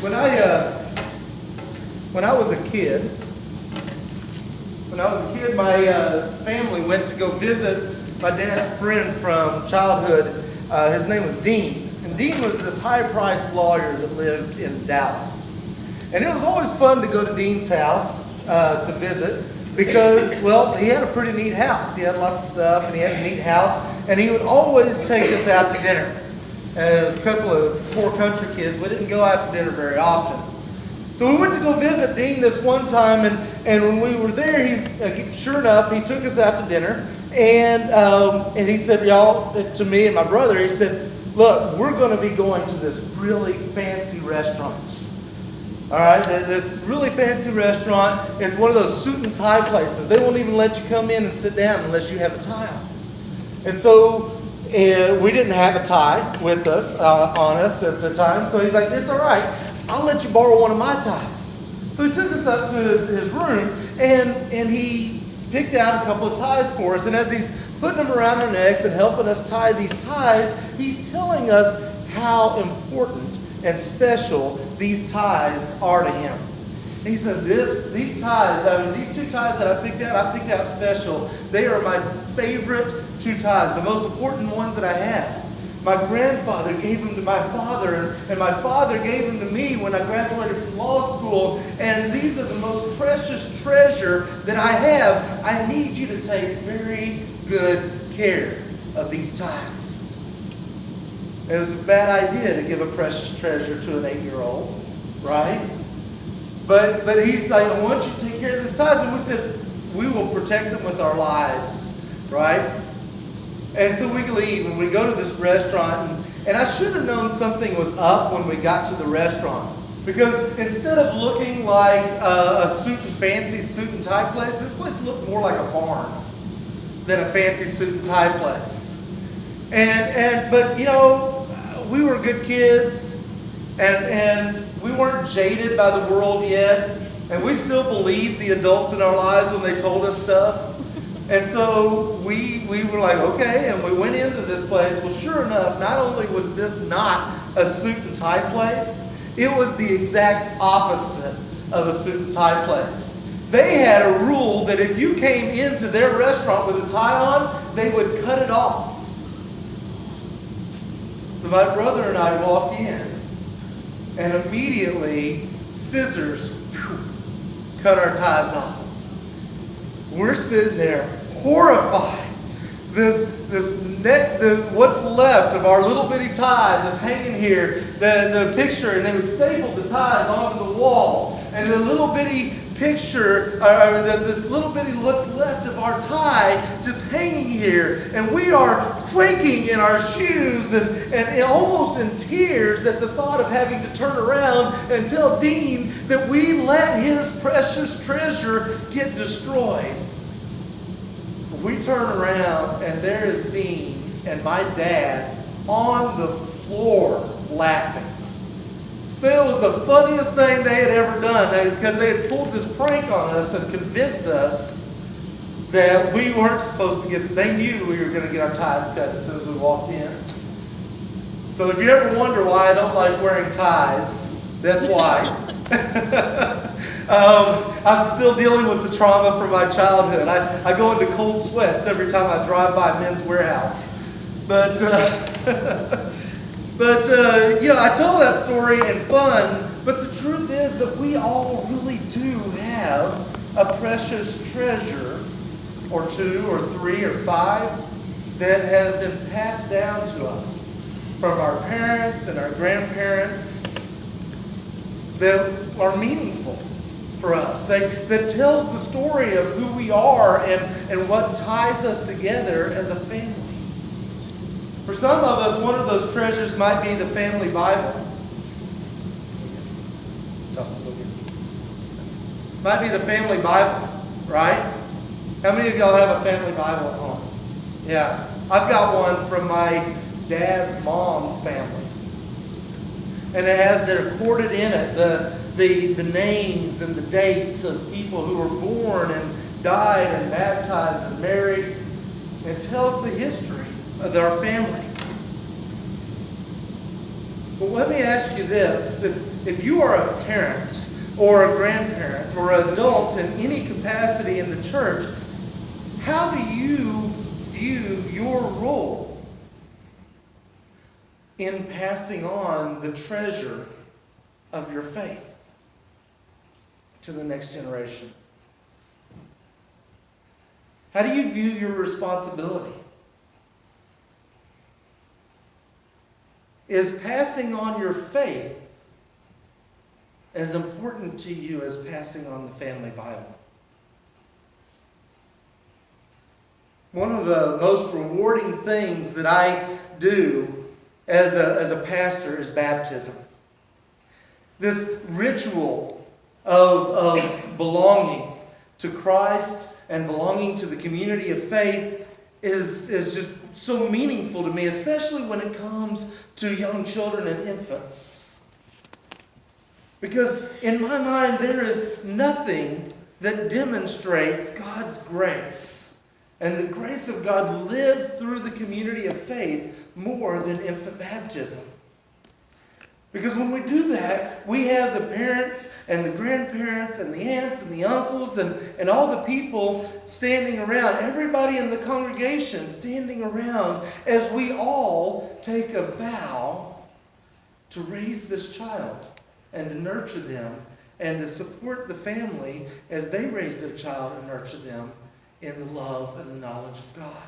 When I was a kid, my family went to go visit my dad's friend from childhood. His name was Dean. And Dean was this high-priced lawyer that lived in Dallas. And it was always fun to go to Dean's house to visit because, well, he had a pretty neat house. He had lots of stuff, and he had a neat house. And he would always take us out to dinner. As a couple of poor country kids, we didn't go out to dinner very often. So we went to go visit Dean this one time, and when we were there, sure enough, he took us out to dinner, and he said, y'all, to me and my brother, he said, look, we're going to be going to this really fancy restaurant. All right, this really fancy restaurant. It's one of those suit and tie places. They won't even let you come in and sit down unless you have a tie on. And so we didn't have a tie with us, on us at the time, so he's like, it's all right. I'll let you borrow one of my ties. So he took us up to his room, and he picked out a couple of ties for us. And as he's putting them around our necks and helping us tie these ties, he's telling us how important and special these ties are to him. And he said, these ties, these two ties that I picked out special. They are my favorite two ties, the most important ones that I have. My grandfather gave them to my father, and my father gave them to me when I graduated from law school. And these are the most precious treasure that I have. I need you to take very good care of these ties. It was a bad idea to give a precious treasure to an 8-year-old, right? But he's like, I want you to take care of these ties. And we said, we will protect them with our lives, right? And so we leave and we go to this restaurant, and I should have known something was up when we got to the restaurant. Because instead of looking like a fancy suit and tie place, this place looked more like a barn than a fancy suit and tie place. But you know, we were good kids, and we weren't jaded by the world yet, and we still believed the adults in our lives when they told us stuff. And so we were like, okay, and we went into this place. Well, sure enough, not only was this not a suit and tie place, it was the exact opposite of a suit and tie place. They had a rule that if you came into their restaurant with a tie on, they would cut it off. So my brother and I walk in, and immediately scissors cut our ties off. We're sitting there horrified. What's left of our little bitty tie just hanging here, the picture, and they would staple the ties onto the wall, and the little bitty picture, this little bitty what's left of our tie just hanging here, and we are quaking in our shoes and almost in tears at the thought of having to turn around and tell Dean that we let his precious treasure get destroyed. We turn around, and there is Dean and my dad on the floor laughing. It was the funniest thing they had ever done, because they had pulled this prank on us and convinced us that we weren't supposed to they knew we were going to get our ties cut as soon as we walked in. So if you ever wonder why I don't like wearing ties, that's why. I'm still dealing with the trauma from my childhood. I go into cold sweats every time I drive by Men's Warehouse. But I told that story in fun, but the truth is that we all really do have a precious treasure, or 2 or 3 or 5, that has been passed down to us from our parents and our grandparents that are meaningful for us, that tells the story of who we are and what ties us together as a family. For some of us, one of those treasures might be the family Bible. Might be the family Bible, right? How many of y'all have a family Bible at home? Yeah. I've got one from my dad's mom's family. And it has recorded in it the names and the dates of people who were born and died and baptized and married. It tells the history of our family. Well, let me ask you this. if you are a parent or a grandparent or an adult in any capacity in the church, how do you view your role in passing on the treasure of your faith to the next generation? How do you view your responsibility? Is passing on your faith as important to you as passing on the family Bible? One of the most rewarding things that I do as a pastor is baptism. This ritual of belonging to Christ and belonging to the community of faith is just so meaningful to me, especially when it comes to young children and infants. Because in my mind, there is nothing that demonstrates God's grace and the grace of God lives through the community of faith more than infant baptism. Because when we do that, we have the parents and the grandparents and the aunts and the uncles and all the people standing around, everybody in the congregation standing around as we all take a vow to raise this child and to nurture them and to support the family as they raise their child and nurture them in the love and the knowledge of God.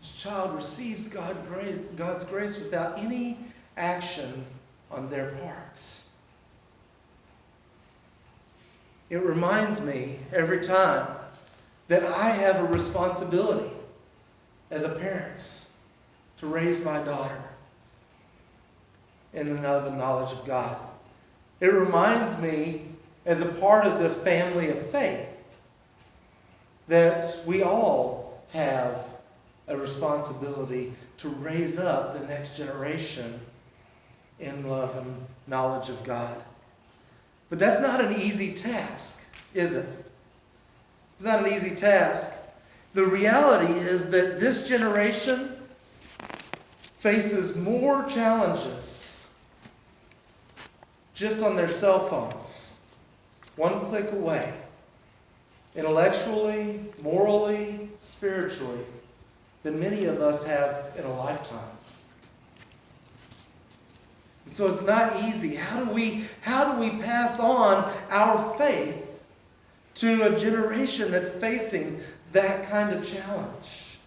This child receives God's grace without any action on their parts. It reminds me every time that I have a responsibility as a parent to raise my daughter in the love and knowledge of God. It reminds me as a part of this family of faith that we all have a responsibility to raise up the next generation in love and knowledge of God. But that's not an easy task, is it? It's not an easy task. The reality is that this generation faces more challenges just on their cell phones, one click away, intellectually, morally, spiritually, than many of us have in a lifetime. And so it's not easy. How do we pass on our faith to a generation that's facing that kind of challenge?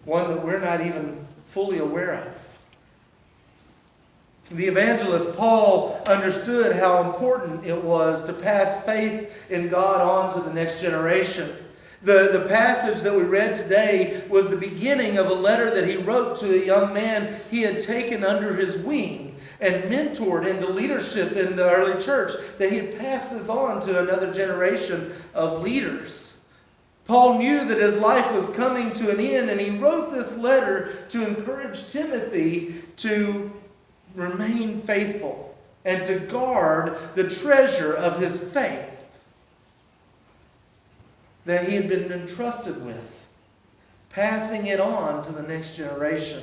One that we're not even fully aware of. The evangelist Paul understood how important it was to pass faith in God on to the next generation. The passage that we read today was the beginning of a letter that he wrote to a young man he had taken under his wing and mentored into leadership in the early church, that he had passed this on to another generation of leaders. Paul knew that his life was coming to an end, and he wrote this letter to encourage Timothy to remain faithful and to guard the treasure of his faith that he had been entrusted with, passing it on to the next generation.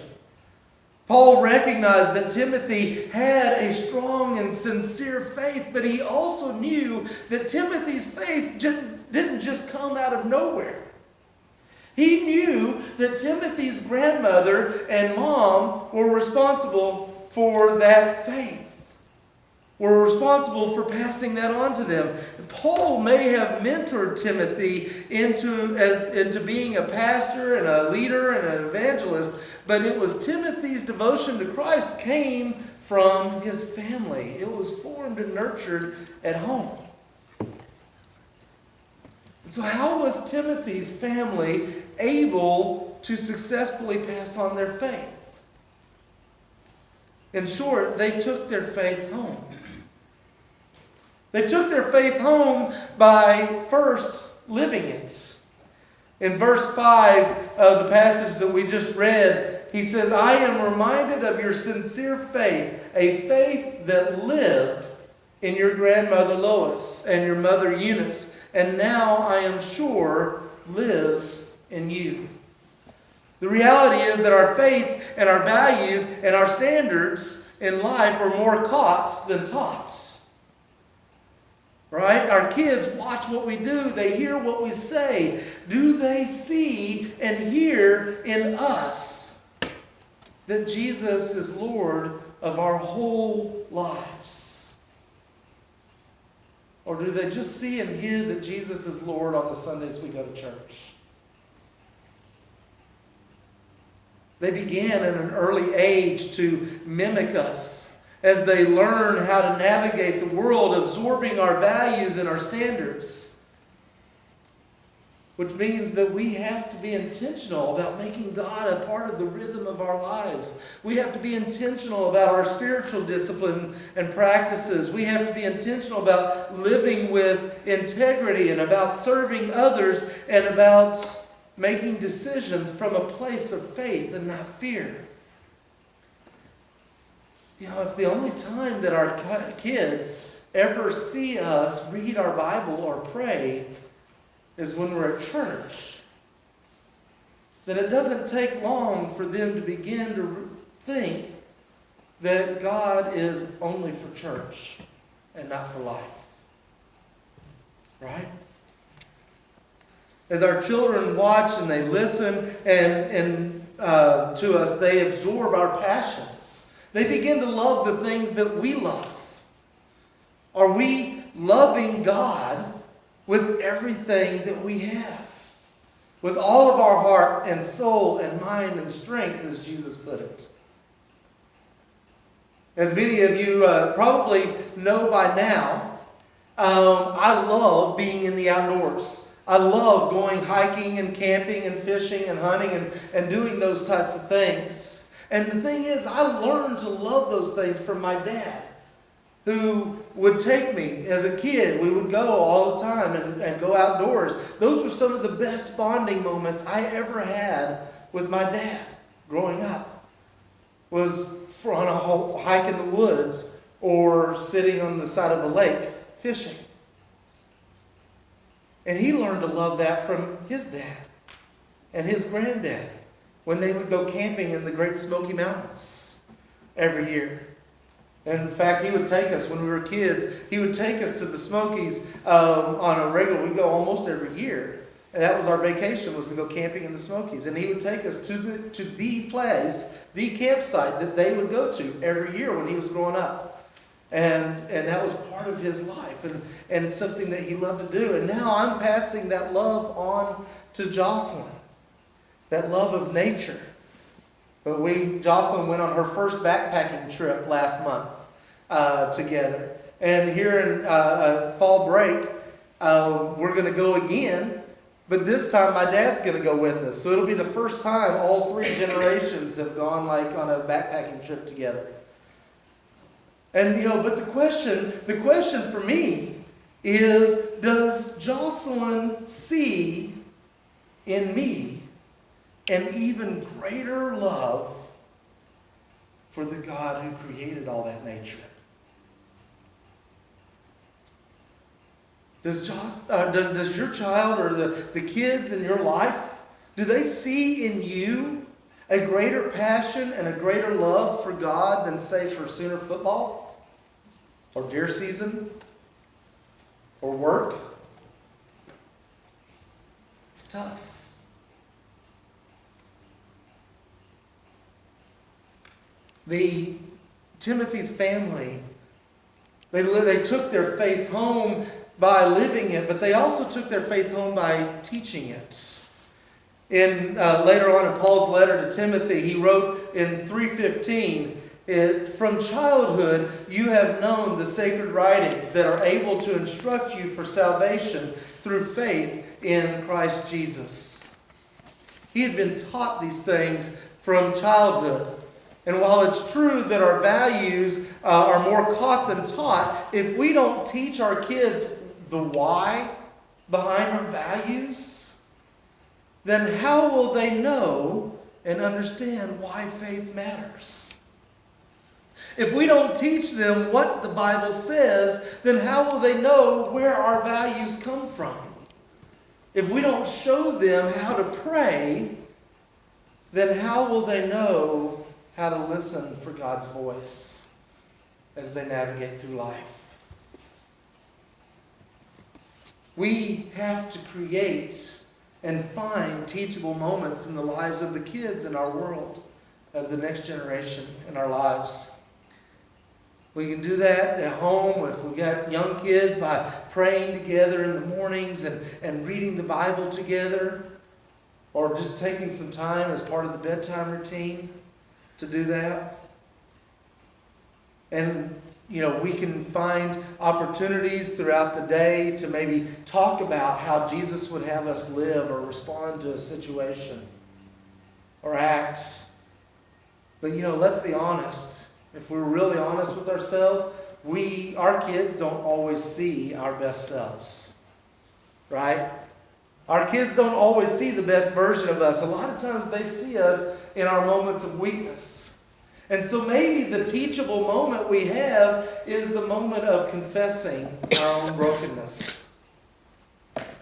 Paul recognized that Timothy had a strong and sincere faith, but he also knew that Timothy's faith didn't just come out of nowhere. He knew that Timothy's grandmother and mom were responsible for that faith. Were responsible for passing that on to them. Paul may have mentored Timothy into being a pastor and a leader and an evangelist, but it was Timothy's devotion to Christ came from his family. It was formed and nurtured at home. So how was Timothy's family able to successfully pass on their faith? In short, they took their faith home. They took their faith home by first living it. In verse 5 of the passage that we just read, he says, I am reminded of your sincere faith, a faith that lived in your grandmother Lois and your mother Eunice, and now I am sure lives in you. The reality is that our faith and our values and our standards in life are more caught than taught. Right? Our kids watch what we do. They hear what we say. Do they see and hear in us that Jesus is Lord of our whole lives? Or do they just see and hear that Jesus is Lord on the Sundays we go to church? They began at an early age to mimic us as they learn how to navigate the world, absorbing our values and our standards. Which means that we have to be intentional about making God a part of the rhythm of our lives. We have to be intentional about our spiritual discipline and practices. We have to be intentional about living with integrity and about serving others and about making decisions from a place of faith and not fear. You know, if the only time that our kids ever see us read our Bible or pray is when we're at church, then it doesn't take long for them to begin to think that God is only for church and not for life. Right? As our children watch and they listen and to us, they absorb our passions. They begin to love the things that we love. Are we loving God with everything that we have? With all of our heart and soul and mind and strength, as Jesus put it. As many of you probably know by now, I love being in the outdoors. I love going hiking and camping and fishing and hunting and doing those types of things. And the thing is, I learned to love those things from my dad, who would take me as a kid. We would go all the time and go outdoors. Those were some of the best bonding moments I ever had with my dad growing up. Was on a hike in the woods or sitting on the side of a lake fishing. And he learned to love that from his dad and his granddad when they would go camping in the Great Smoky Mountains every year. And in fact, he would take us, when we were kids, he would take us to the Smokies on a regular, we'd go almost every year. And that was our vacation, was to go camping in the Smokies. And he would take us to the place, the campsite that they would go to every year when he was growing up. And that was part of his life and something that he loved to do. And now I'm passing that love on to Jocelyn. That love of nature. But Jocelyn went on her first backpacking trip last month together. And here in fall break, we're going to go again. But this time my dad's going to go with us. So it'll be the first time all three generations have gone on a backpacking trip together. And but the question for me is, does Jocelyn see in me an even greater love for the God who created all that nature? Does your child or the kids in your life, do they see in you a greater passion and a greater love for God than, say, for Sooner football or deer season or work? It's tough. The Timothy's family, they took their faith home by living it, but they also took their faith home by teaching it. Later on in Paul's letter to Timothy, he wrote in 3:15, "From childhood you have known the sacred writings that are able to instruct you for salvation through faith in Christ Jesus." He had been taught these things from childhood. And while it's true that our values are more caught than taught, if we don't teach our kids the why behind our values, then how will they know and understand why faith matters? If we don't teach them what the Bible says, then how will they know where our values come from? If we don't show them how to pray, then how will they know how to listen for God's voice? as they navigate through life. We have to create and find teachable moments in the lives of the kids in our world, of the next generation in our lives. We can do that at home if we've got young kids by praying together in the mornings and reading the Bible together, or just taking some time as part of the bedtime routine to do that. And we can find opportunities throughout the day to maybe talk about how Jesus would have us live or respond to a situation or act. But let's be honest. If we're really honest with ourselves, our kids don't always see our best selves. Right? Our kids don't always see the best version of us. A lot of times they see us in our moments of weakness. And so maybe the teachable moment we have is the moment of confessing our own brokenness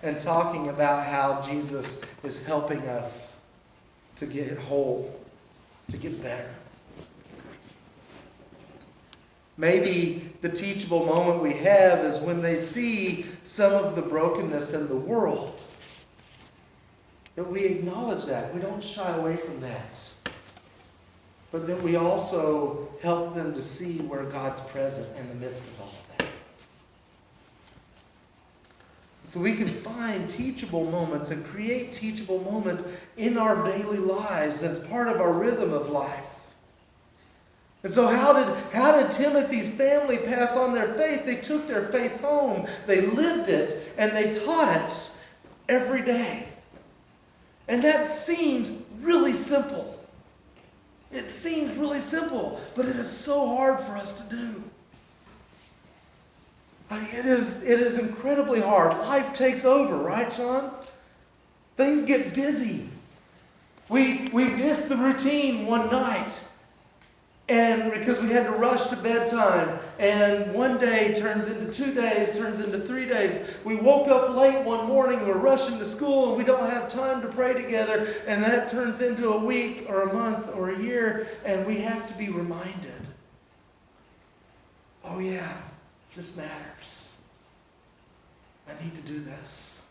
and talking about how Jesus is helping us to get whole, to get better. Maybe the teachable moment we have is when they see some of the brokenness in the world, that we acknowledge that. We don't shy away from that. But then we also help them to see where God's present in the midst of all of that. So we can find teachable moments and create teachable moments in our daily lives as part of our rhythm of life. And so how did Timothy's family pass on their faith? They took their faith home, they lived it, and they taught it every day. And that seems really simple. It seems really simple, but it is so hard for us to do. It is incredibly hard. Life takes over, right, Sean? Things get busy. We miss the routine one night, and because we had to rush to bedtime, and one day turns into 2 days, turns into 3 days. We woke up late one morning, we're rushing to school, and we don't have time to pray together, and that turns into a week or a month or a year, and we have to be reminded, oh yeah, this matters. I need to do this.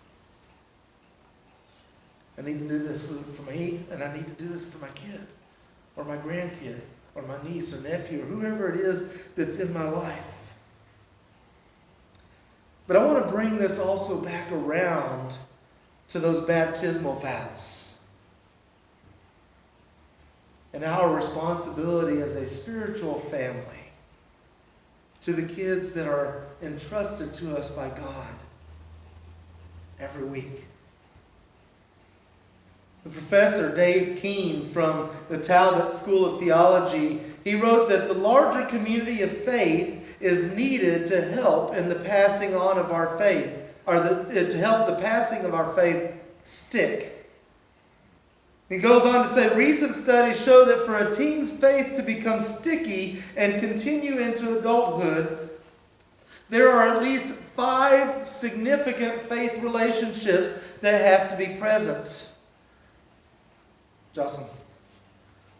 I need to do this for me, and I need to do this for my kid or my grandkid, or my niece or nephew, or whoever it is that's in my life. But I want to bring this also back around to those baptismal vows and our responsibility as a spiritual family to the kids that are entrusted to us by God every week. The professor, Dave Keene, from the Talbot School of Theology, he wrote that the larger community of faith is needed to help in the passing on of our faith, or to help the passing of our faith stick. He goes on to say, recent studies show that for a teen's faith to become sticky and continue into adulthood, there are at least 5 significant faith relationships that have to be present. Jocelyn.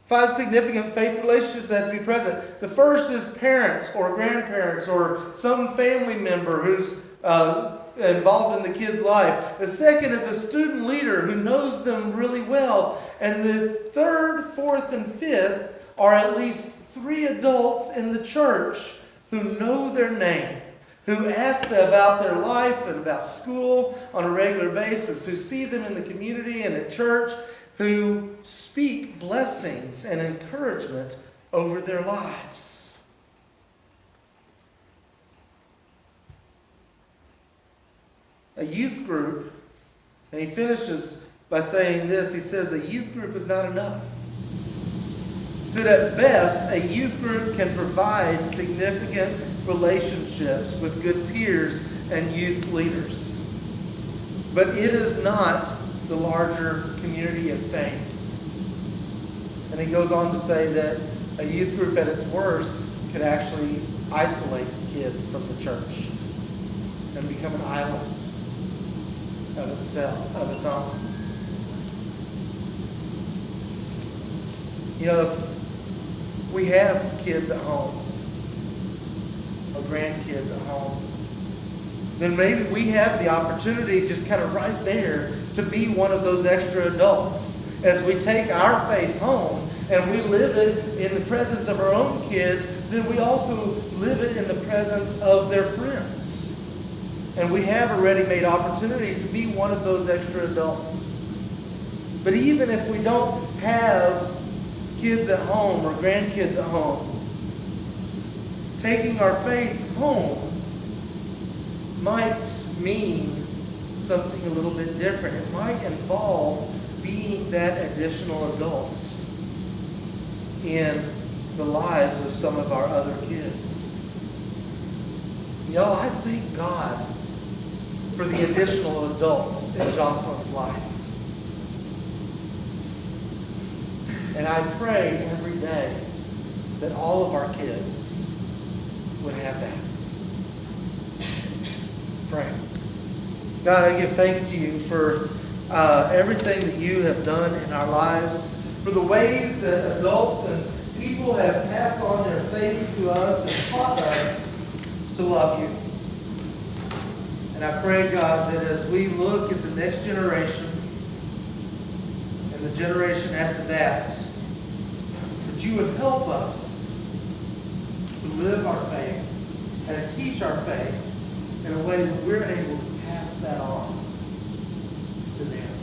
5 significant faith relationships that have to be present. The first is parents or grandparents or some family member who's involved in the kid's life. The second is a student leader who knows them really well. And the third, fourth, and fifth are at least 3 adults in the church who know their name, who ask them about their life and about school on a regular basis, who see them in the community and at church, who speak blessings and encouragement over their lives. A youth group, and he finishes by saying this, he says, a youth group is not enough. He said, at best, a youth group can provide significant relationships with good peers and youth leaders. But it is not the larger community of faith. And he goes on to say that a youth group at its worst could actually isolate kids from the church and become an island of itself, of its own. You know, if we have kids at home, or grandkids at home, then maybe we have the opportunity just kind of right there to be one of those extra adults. As we take our faith home and we live it in the presence of our own kids, then we also live it in the presence of their friends. And we have a ready-made opportunity to be one of those extra adults. But even if we don't have kids at home or grandkids at home, taking our faith home might mean something a little bit different. It might involve being that additional adults in the lives of some of our other kids. Y'all, I thank God for the additional adults in Jocelyn's life. And I pray every day that all of our kids would have that. Let's pray. God, I give thanks to you for everything that you have done in our lives, for the ways that adults and people have passed on their faith to us and taught us to love you. And I pray, God, that as we look at the next generation and the generation after that, that you would help us to live our faith and teach our faith in a way that we're able to pass that on to them.